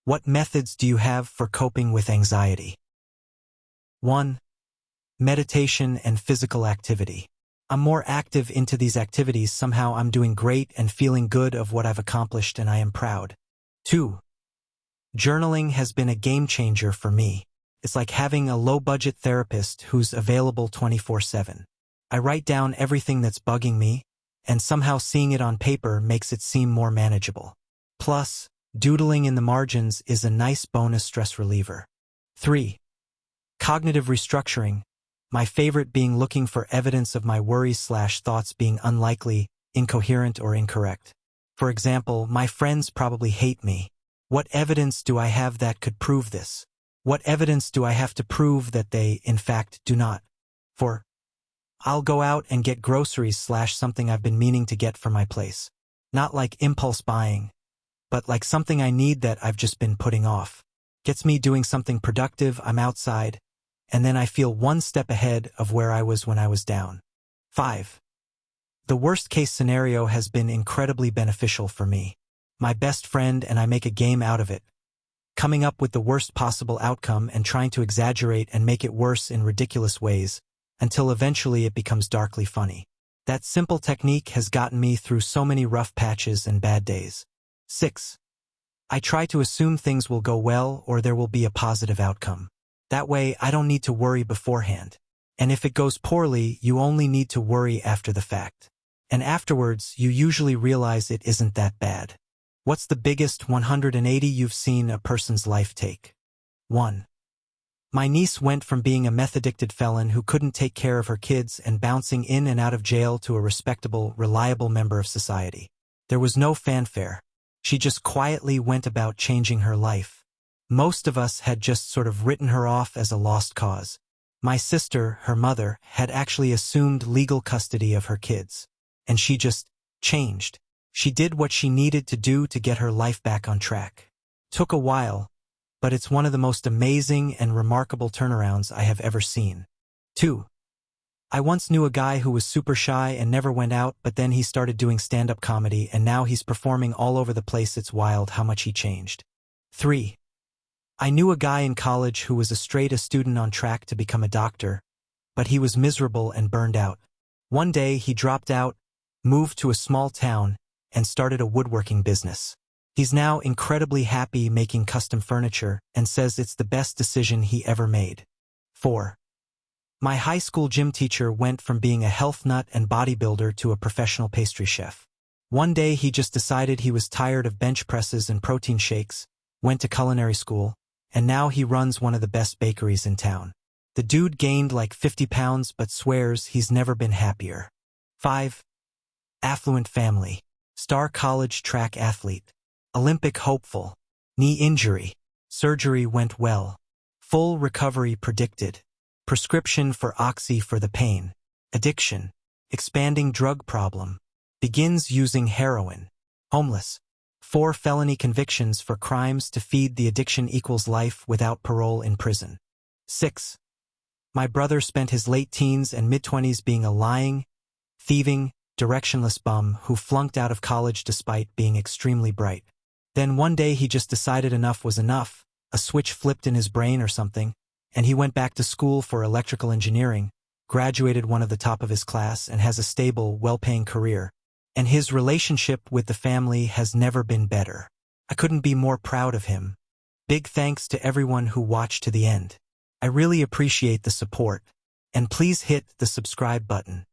What methods do you have for coping with anxiety? 1. Meditation and physical activity. I'm more active into these activities. Somehow I'm doing great and feeling good of what I've accomplished, and I am proud. 2. Journaling has been a game changer for me. It's like having a low-budget therapist who's available 24/7. I write down everything that's bugging me, and somehow seeing it on paper makes it seem more manageable. Plus, doodling in the margins is a nice bonus stress reliever. 3. Cognitive restructuring. My favorite being looking for evidence of my worries/thoughts being unlikely, incoherent, or incorrect. For example, my friends probably hate me. What evidence do I have that could prove this? What evidence do I have to prove that they, in fact, do not? 4. I'll go out and get groceries/something I've been meaning to get for my place. Not like impulse buying, but like something I need that I've just been putting off. Gets me doing something productive. I'm outside, and then I feel one step ahead of where I was when I was down. 5. The worst-case scenario has been incredibly beneficial for me. My best friend and I make a game out of it, coming up with the worst possible outcome and trying to exaggerate and make it worse in ridiculous ways, until eventually it becomes darkly funny. That simple technique has gotten me through so many rough patches and bad days. 6. I try to assume things will go well or there will be a positive outcome. That way, I don't need to worry beforehand. And if it goes poorly, you only need to worry after the fact. And afterwards, you usually realize it isn't that bad. What's the biggest 180 you've seen a person's life take? 1. My niece went from being a meth-addicted felon who couldn't take care of her kids and bouncing in and out of jail to a respectable, reliable member of society. There was no fanfare. She just quietly went about changing her life. Most of us had just sort of written her off as a lost cause. My sister, her mother, had actually assumed legal custody of her kids. And she just changed. She did what she needed to do to get her life back on track. Took a while, but it's one of the most amazing and remarkable turnarounds I have ever seen. 2. I once knew a guy who was super shy and never went out, but then he started doing stand-up comedy and now he's performing all over the place. It's wild how much he changed. 3. I knew a guy in college who was a student on track to become a doctor, but he was miserable and burned out. One day he dropped out, moved to a small town, and started a woodworking business. He's now incredibly happy making custom furniture and says it's the best decision he ever made. 4. My high school gym teacher went from being a health nut and bodybuilder to a professional pastry chef. One day he just decided he was tired of bench presses and protein shakes, went to culinary school, and now he runs one of the best bakeries in town. The dude gained like 50 pounds but swears he's never been happier. 5. Affluent family. Star college track athlete. Olympic hopeful. Knee injury. Surgery went well. Full recovery predicted. Prescription for oxy for the pain. Addiction. Expanding drug problem. Begins using heroin. Homeless. 4 felony convictions for crimes to feed the addiction equals life without parole in prison. 6. My brother spent his late teens and mid-20s being a lying, thieving, directionless bum who flunked out of college despite being extremely bright. Then one day he just decided enough was enough, a switch flipped in his brain or something, and he went back to school for electrical engineering, graduated one of the top of his class, and has a stable, well-paying career. And his relationship with the family has never been better. I couldn't be more proud of him. Big thanks to everyone who watched to the end. I really appreciate the support, and please hit the subscribe button.